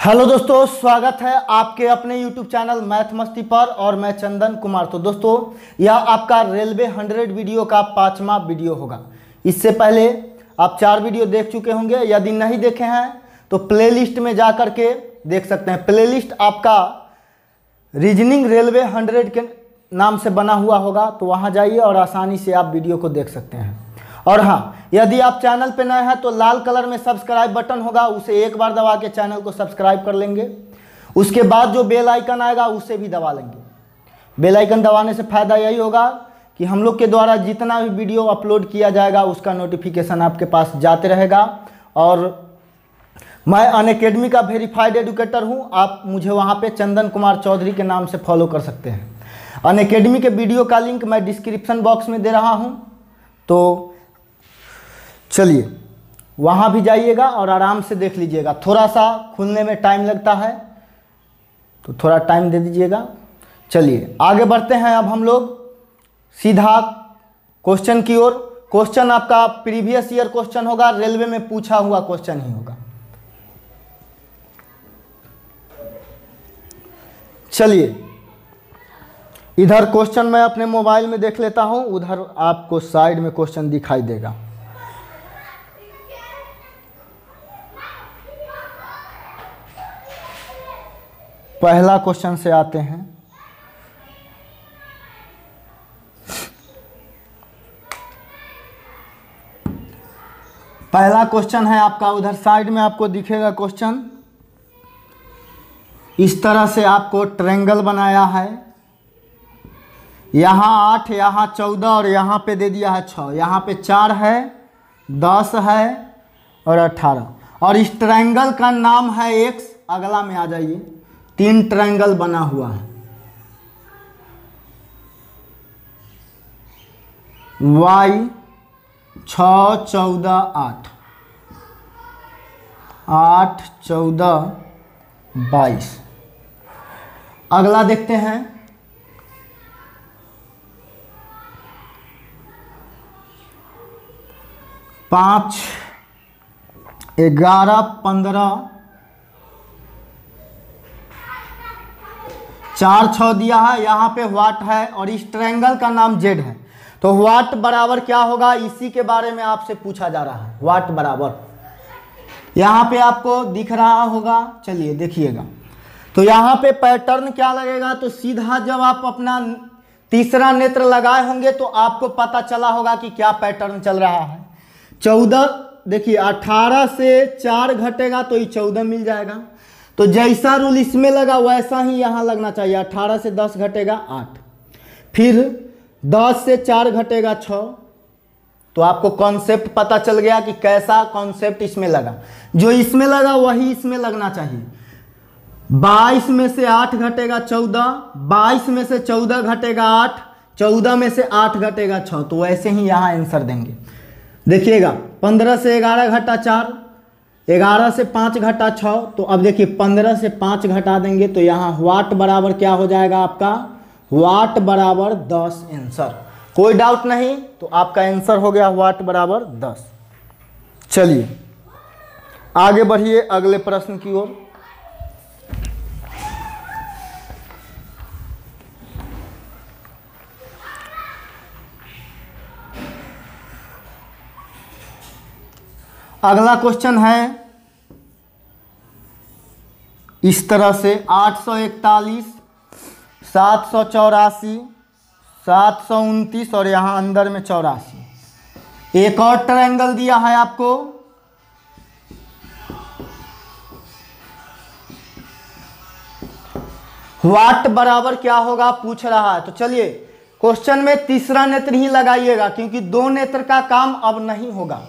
Hello दोस्तों, स्वागत है आपके अपने YouTube चैनल मैथ मस्ती पर और मैं चंदन कुमार। तो दोस्तों, यह आपका रेलवे 100 वीडियो का 5वां वीडियो होगा। इससे पहले आप 4 वीडियो देख चुके होंगे। यदि नहीं देखे हैं तो प्लेलिस्ट में जा कर के देख सकते हैं। प्लेलिस्ट आपका रीजनिंग रेलवे 100 के नाम से बना हुआ होगा, तो वहाँ जाइए और आसानी से आप वीडियो को देख सकते हैं। और हाँ, यदि आप चैनल पे नए हैं तो लाल कलर में सब्सक्राइब बटन होगा, उसे एक बार दबा के चैनल को सब्सक्राइब कर लेंगे। उसके बाद जो बेल आइकन आएगा उसे भी दबा लेंगे। बेल आइकन दबाने से फ़ायदा यही होगा कि हम लोग के द्वारा जितना भी वीडियो अपलोड किया जाएगा उसका नोटिफिकेशन आपके पास जाते रहेगा। और मैं अनअकैडमी का वेरीफाइड एजुकेटर हूँ। आप मुझे वहाँ पर चंदन कुमार चौधरी के नाम से फॉलो कर सकते हैं। अनअकैडमी के वीडियो का लिंक मैं डिस्क्रिप्शन बॉक्स में दे रहा हूँ, तो चलिए वहाँ भी जाइएगा और आराम से देख लीजिएगा। थोड़ा सा खुलने में टाइम लगता है, तो थोड़ा टाइम दे दीजिएगा। चलिए आगे बढ़ते हैं। अब हम लोग सीधा क्वेश्चन की ओर। क्वेश्चन आपका प्रीवियस ईयर क्वेश्चन होगा, रेलवे में पूछा हुआ क्वेश्चन ही होगा। चलिए, इधर क्वेश्चन मैं अपने मोबाइल में देख लेता हूँ, उधर आपको साइड में क्वेश्चन दिखाई देगा। पहला क्वेश्चन से आते हैं। पहला क्वेश्चन है आपका, उधर साइड में आपको दिखेगा क्वेश्चन। इस तरह से आपको ट्रायंगल बनाया है। यहाँ 8, यहाँ 14 और यहाँ पे दे दिया है 6। यहाँ पे 4 है, 10 है और 18। और इस ट्रायंगल का नाम है एक्स। अगला में आ जाइए। 3 ट्रायंगल बना हुआ है। y 6, 14, 8, 8, 14, 22। अगला देखते हैं। पाँच, 11, 15, 4, 6 दिया है। यहाँ पे व्हाट है और इस ट्रायंगल का नाम जेड है। तो व्हाट बराबर क्या होगा, इसी के बारे में आपसे पूछा जा रहा है। व्हाट बराबर यहाँ पे आपको दिख रहा होगा। चलिए देखिएगा। तो यहाँ पे पैटर्न क्या लगेगा, तो सीधा जब आप अपना तीसरा नेत्र लगाए होंगे तो आपको पता चला होगा कि क्या पैटर्न चल रहा है। 14 देखिए, 18 से 4 घटेगा तो ये 14 मिल जाएगा। तो जैसा रूल इसमें लगा वैसा ही यहाँ लगना चाहिए। 18 से 10 घटेगा 8, फिर 10 से 4 घटेगा 6। तो आपको कॉन्सेप्ट पता चल गया कि कैसा कॉन्सेप्ट इसमें लगा। जो इसमें लगा वही इसमें लगना चाहिए। 22 में से 8 घटेगा 14, 22 में से 14 घटेगा 8, 14 में से 8 घटेगा 6। तो वैसे ही यहाँ आंसर देंगे। देखिएगा, 15 से 11 घटा 4, 11 से 5 घटा 6। तो अब देखिए 15 से 5 घटा देंगे तो यहाँ व्हाट बराबर क्या हो जाएगा आपका, व्हाट बराबर 10 आंसर। कोई डाउट नहीं, तो आपका आंसर हो गया व्हाट बराबर 10। चलिए आगे बढ़िए अगले प्रश्न की ओर। अगला क्वेश्चन है इस तरह से 841, 784, 729 और यहाँ अंदर में 84। एक और ट्रायंगल दिया है आपको। व्हाट बराबर क्या होगा पूछ रहा है। तो चलिए क्वेश्चन में तीसरा नेत्र ही लगाइएगा, क्योंकि 2 नेत्र का काम अब नहीं होगा।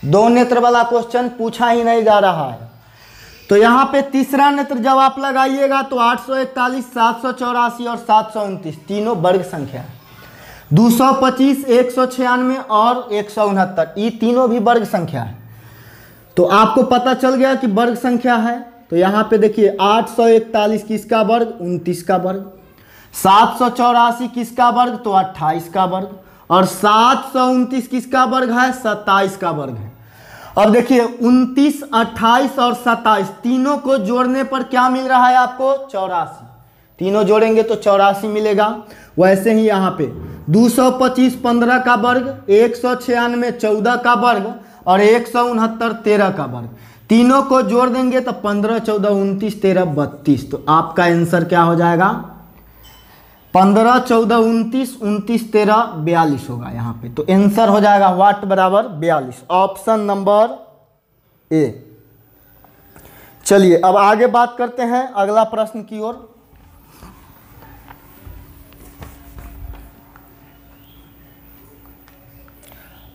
2 नेत्र वाला क्वेश्चन पूछा ही नहीं जा रहा है। तो यहाँ पे तीसरा नेत्र जब आप लगाइएगा तो 841, 784 और 729 तीनों वर्ग संख्या है। 225, 196 और 169 ये तीनों भी वर्ग संख्या है। तो आपको पता चल गया कि वर्ग संख्या है। तो यहाँ पे देखिए 841 किसका वर्ग, 29 का वर्ग। 784 किसका वर्ग, तो 28 का वर्ग। और 729 किसका वर्ग है, 27 का वर्ग है। अब देखिए 29, 28 और 27 तीनों को जोड़ने पर क्या मिल रहा है आपको? 84। तीनों जोड़ेंगे तो 84 मिलेगा। वैसे ही यहाँ पे 225 15 का वर्ग, 196 14 का वर्ग और 169 13 का वर्ग, तीनों को जोड़ देंगे तो 15 14 29 13 32। तो आपका आंसर क्या हो जाएगा? 15 14 29 29 13 42 होगा यहाँ पे। तो आंसर हो जाएगा वाट बराबर 42, ऑप्शन नंबर ए। चलिए अब आगे बात करते हैं अगला प्रश्न की ओर।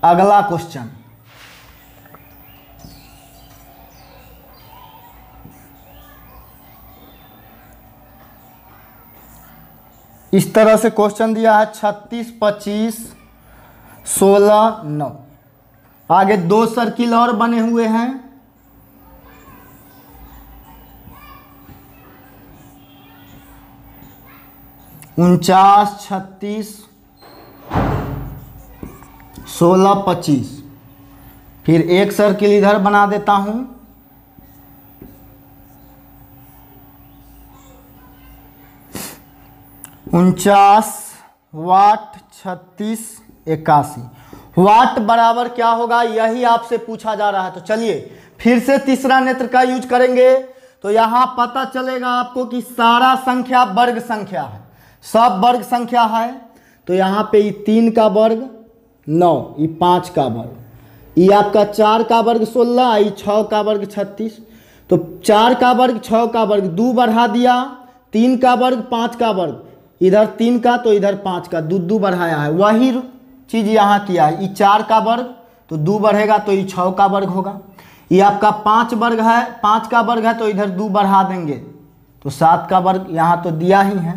अगला क्वेश्चन, इस तरह से क्वेश्चन दिया है 36 25 16 9। आगे दो सर्किल और बने हुए हैं। उनचास 36 16 25। फिर एक सर्किल इधर बना देता हूं। उनचास वाट 36 81। वाट बराबर क्या होगा, यही आपसे पूछा जा रहा है। तो चलिए फिर से तीसरा नेत्र का यूज करेंगे। तो यहाँ पता चलेगा आपको कि सारा संख्या वर्ग संख्या है, सब वर्ग संख्या है। तो यहाँ पे ये 3 का वर्ग 9, ये 5 का वर्ग, ये आपका 4 का वर्ग 16, ये 6 का वर्ग 36। तो 4 का वर्ग 6 का वर्ग 2 बढ़ा दिया, 3 का वर्ग 5 का वर्ग, इधर 3 का तो इधर 5 का, 2 बढ़ाया है। वही चीज़ यहाँ किया है। ये 4 का वर्ग तो 2 बढ़ेगा तो ये 6 का वर्ग होगा। ये आपका 5 वर्ग है, 5 का वर्ग है तो इधर 2 बढ़ा देंगे तो 7 का वर्ग यहाँ तो दिया ही है।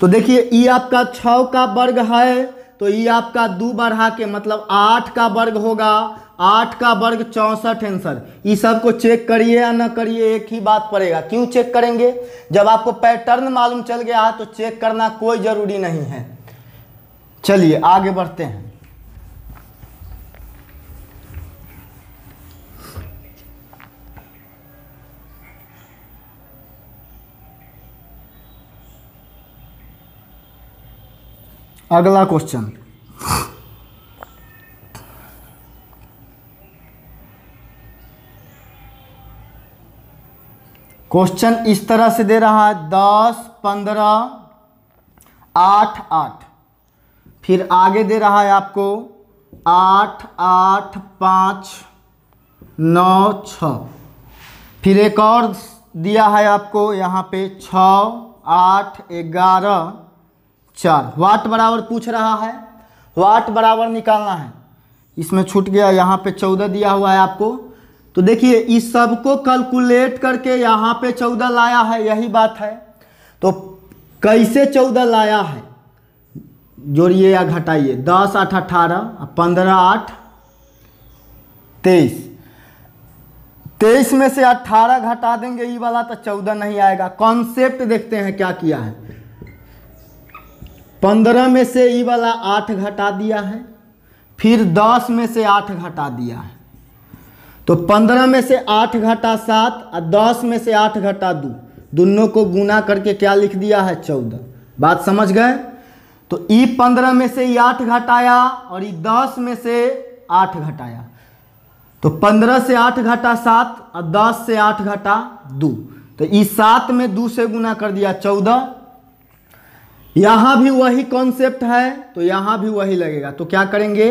तो देखिए ये आपका 6 का वर्ग है तो ये आपका 2 बढ़ा के मतलब 8 का वर्ग होगा। 8 का वर्ग 64 आंसर। ये सब को चेक करिए या ना करिए एक ही बात पड़ेगा। क्यों चेक करेंगे? जब आपको पैटर्न मालूम चल गया है तो चेक करना कोई ज़रूरी नहीं है। चलिए आगे बढ़ते हैं। अगला क्वेश्चन, क्वेश्चन इस तरह से दे रहा है 10 15 8 8। फिर आगे दे रहा है आपको 8 8 5 9 6। फिर एक और दिया है आपको यहाँ पे 6 8 11 4। वाट बराबर पूछ रहा है, वाट बराबर निकालना है। इसमें छूट गया, यहाँ पे 14 दिया हुआ है आपको। तो देखिए इस सब को कैलकुलेट करके यहाँ पे 14 लाया है, यही बात है। तो कैसे 14 लाया है, जोड़िए या घटाइए। 10 8 18, 15 8 23। 23 में से 18 घटा देंगे ये वाला तो 14 नहीं आएगा। कॉन्सेप्ट देखते हैं क्या किया है। 15 में से ये वाला 8 घटा दिया है, फिर 10 में से 8 घटा दिया है। तो 15 में से 8 घटा 7 और 10 में से 8 घटा 2, दोनों को गुना करके क्या लिख दिया है 14। बात समझ गए? तो ई 15 में से ये 8 घटाया और ये 10 में से 8 घटाया। तो 15 से 8 घटा 7 और 10 से 8 घटा 2। तो ये 7 में 2 से गुना कर दिया 14। यहाँ भी वही कॉन्सेप्ट है तो यहाँ भी वही लगेगा। तो क्या करेंगे,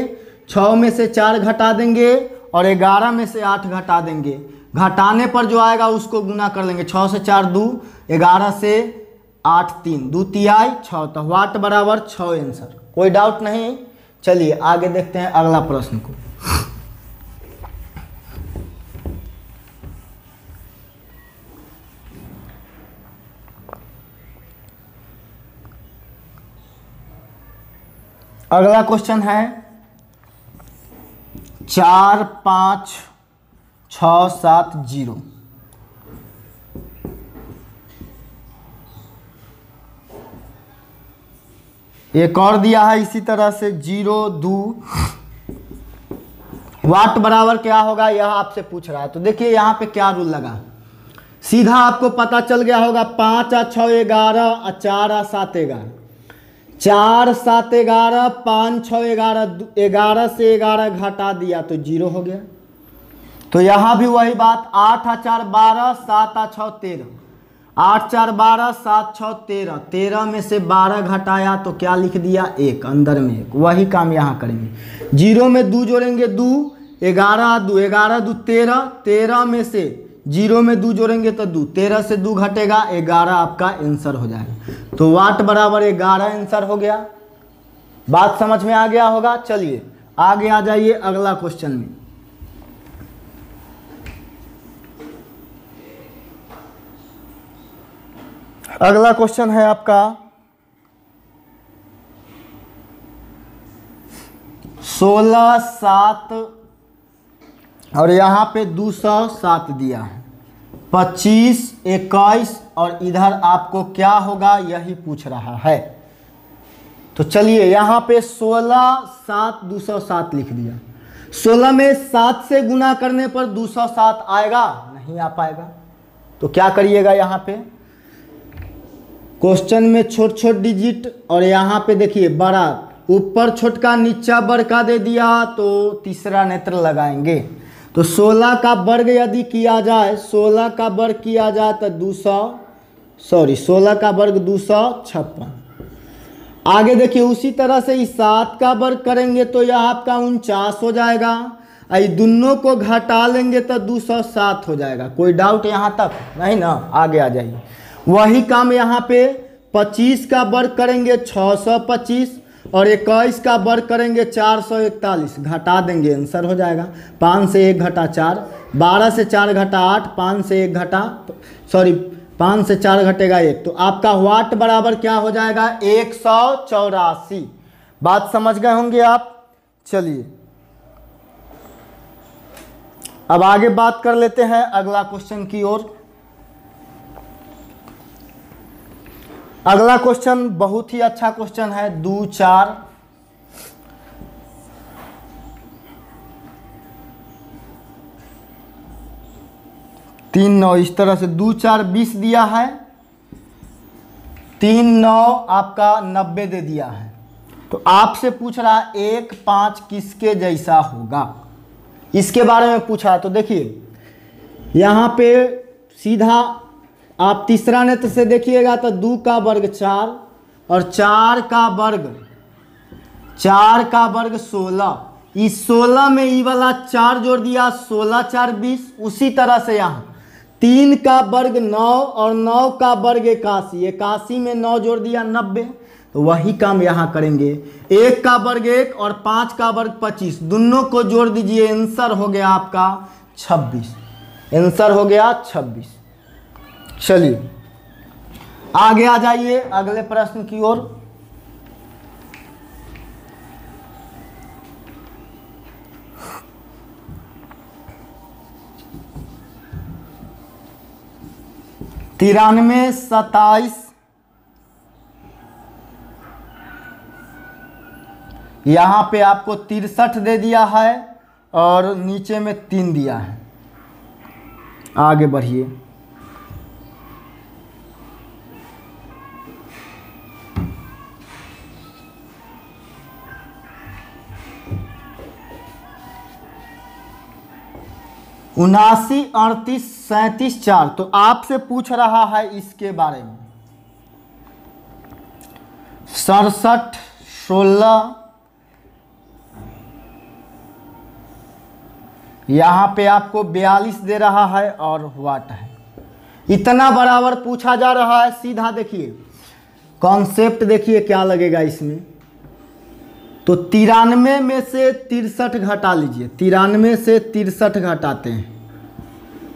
6 में से 4 घटा देंगे और 11 में से 8 घटा देंगे। घटाने पर जो आएगा उसको गुना कर लेंगे। 6 से 4 2, 11 से 8 3, 2 तिहाई 6। तो वाट बराबर 6 आंसर। कोई डाउट नहीं। चलिए आगे देखते हैं अगला प्रश्न को। अगला क्वेश्चन है 4 5 6 7 0। एक और दिया है इसी तरह से 0 2 वाट बराबर क्या होगा यह आपसे पूछ रहा है। तो देखिए यहाँ पे क्या रूल लगा, सीधा आपको पता चल गया होगा 5 और 6 11 और 4 और 7 11, 4 7 11, 5 6 11, 11 से 11 घटा दिया तो 0 हो गया। तो यहाँ भी वही बात, 8 और 4 12, 7 और 6 13, 8 4 12, 7 6 13, 13 में से 12 घटाया तो क्या लिख दिया 1, अंदर में 1। वही काम यहाँ करेंगे, 0 में 2 जोड़ेंगे 2, 11 2, 11 2 13, 13 में से 0 में 2 जोड़ेंगे तो 2, 13 से 2 घटेगा 11, आपका आंसर हो जाएगा। तो वाट बराबर 11 आंसर हो गया। बात समझ में आ गया होगा। चलिए आगे आ जाइए अगला क्वेश्चन में। अगला क्वेश्चन है आपका 16 7 और यहाँ पे 207 दिया है, 25 21 और इधर आपको क्या होगा यही पूछ रहा है। तो चलिए यहाँ पे 16 7 207 लिख दिया। 16 में 7 से गुना करने पर 207 आएगा, नहीं आ पाएगा। तो क्या करिएगा, यहाँ पे क्वेश्चन में छोट छोट डिजिट और यहाँ पे देखिए बड़ा, ऊपर छोटका नीचा बड़का दे दिया तो तीसरा नेत्र लगाएंगे। तो 16 का वर्ग यदि किया जाए, 16 का वर्ग किया जाए तो 16 का वर्ग 256। आगे देखिए उसी तरह से इस 7 का वर्ग करेंगे तो यह आपका 49 हो जाएगा। आई दोनों को घटा लेंगे तो 207 हो जाएगा। कोई डाउट यहाँ तक नहीं ना, आगे आ जाइए। वही काम यहाँ पे 25 का वर्ग करेंगे 625 और 21 का वर्ग करेंगे 441, घटा देंगे आंसर हो जाएगा। 5 से 1 घटा 4, 12 से 4 घटा 8, 5 से 1 घटा 5 से 4 घटेगा 1। तो आपका वाट बराबर क्या हो जाएगा 184। बात समझ गए होंगे आप। चलिए अब आगे बात कर लेते हैं अगला क्वेश्चन की ओर। अगला क्वेश्चन बहुत ही अच्छा क्वेश्चन है, 2 4 3 9। इस तरह से 2 4 20 दिया है, 3 9 आपका 90 दे दिया है। तो आपसे पूछ रहा है 1 5 किसके जैसा होगा, इसके बारे में पूछा। तो देखिए यहाँ पे सीधा आप तीसरा नेत्र से देखिएगा तो 2 का वर्ग 4 और 4 का वर्ग 16। इस 16 में ई वाला 4 जोड़ दिया, 16 4 20। उसी तरह से यहाँ 3 का वर्ग 9 और 9 का वर्ग 81, 81 में 9 जोड़ दिया 90। तो वही काम यहाँ करेंगे, 1 का वर्ग 1 और 5 का वर्ग 25, दोनों को जोड़ दीजिए, आंसर हो गया आपका 26। आंसर हो गया 26। चलिए आगे आ जाइए अगले प्रश्न की ओर। तिरानवे 27, यहाँ पे आपको 63 दे दिया है और नीचे में 3 दिया है। आगे बढ़िए। उनासी 38 37 4। तो आपसे पूछ रहा है इसके बारे में 67 16, यहाँ पे आपको 42 दे रहा है और वाट है। इतना बराबर पूछा जा रहा है। सीधा देखिए कॉन्सेप्ट देखिए क्या लगेगा इसमें। तो 93 में से 63 घटा लीजिए, 93 से 63 घटाते हैं,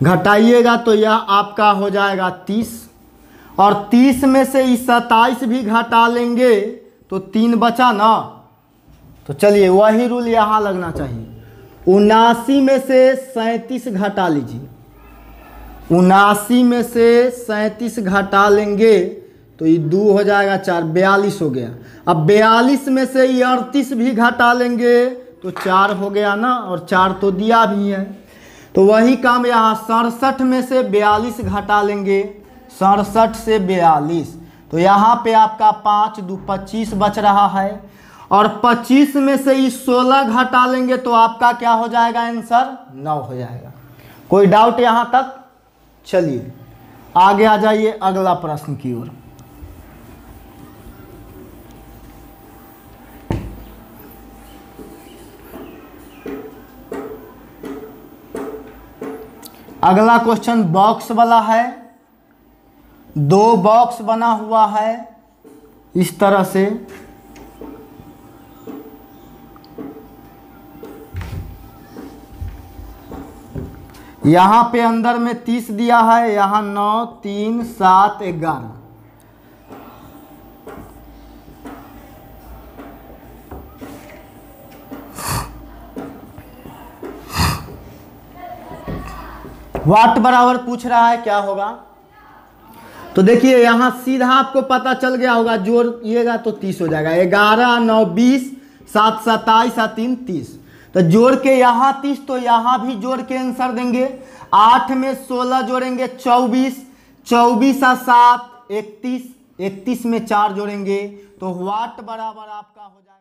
घटाइएगा तो यह आपका हो जाएगा 30 और 30 में से 27 भी घटा लेंगे तो 3 बचा ना। तो चलिए वही रूल यहाँ लगना चाहिए। 79 में से 37 घटा लीजिए, 79 में से 37 घटा लेंगे तो ये 2 हो जाएगा 4, 42 हो गया। अब 42 में से 38 भी घटा लेंगे तो 4 हो गया ना, और 4 तो दिया भी है। तो वही काम यहाँ 67 में से 42 घटा लेंगे, 67 से 42, तो यहाँ पे आपका 5 2 25 बच रहा है, और 25 में से इस 16 घटा लेंगे तो आपका क्या हो जाएगा आंसर 9 हो जाएगा। कोई डाउट यहाँ तक? चलिए आगे आ जाइए अगला प्रश्न की ओर। अगला क्वेश्चन बॉक्स वाला है। 2 बॉक्स बना हुआ है इस तरह से, यहाँ पे अंदर में 30 दिया है, यहाँ 9 3 7 11। वाट बराबर पूछ रहा है, क्या होगा? तो देखिए यहाँ सीधा आपको पता चल गया होगा, जोड़िएगा तो 30 हो जाएगा। 11 9 20 7 27 3 30, तो जोड़ के यहाँ 30, तो यहाँ भी जोड़ के आंसर देंगे। 8 में 16 जोड़ेंगे 24, 24 और 7 31, 31 में 4 जोड़ेंगे, तो वाट बराबर आपका हो जाएगा।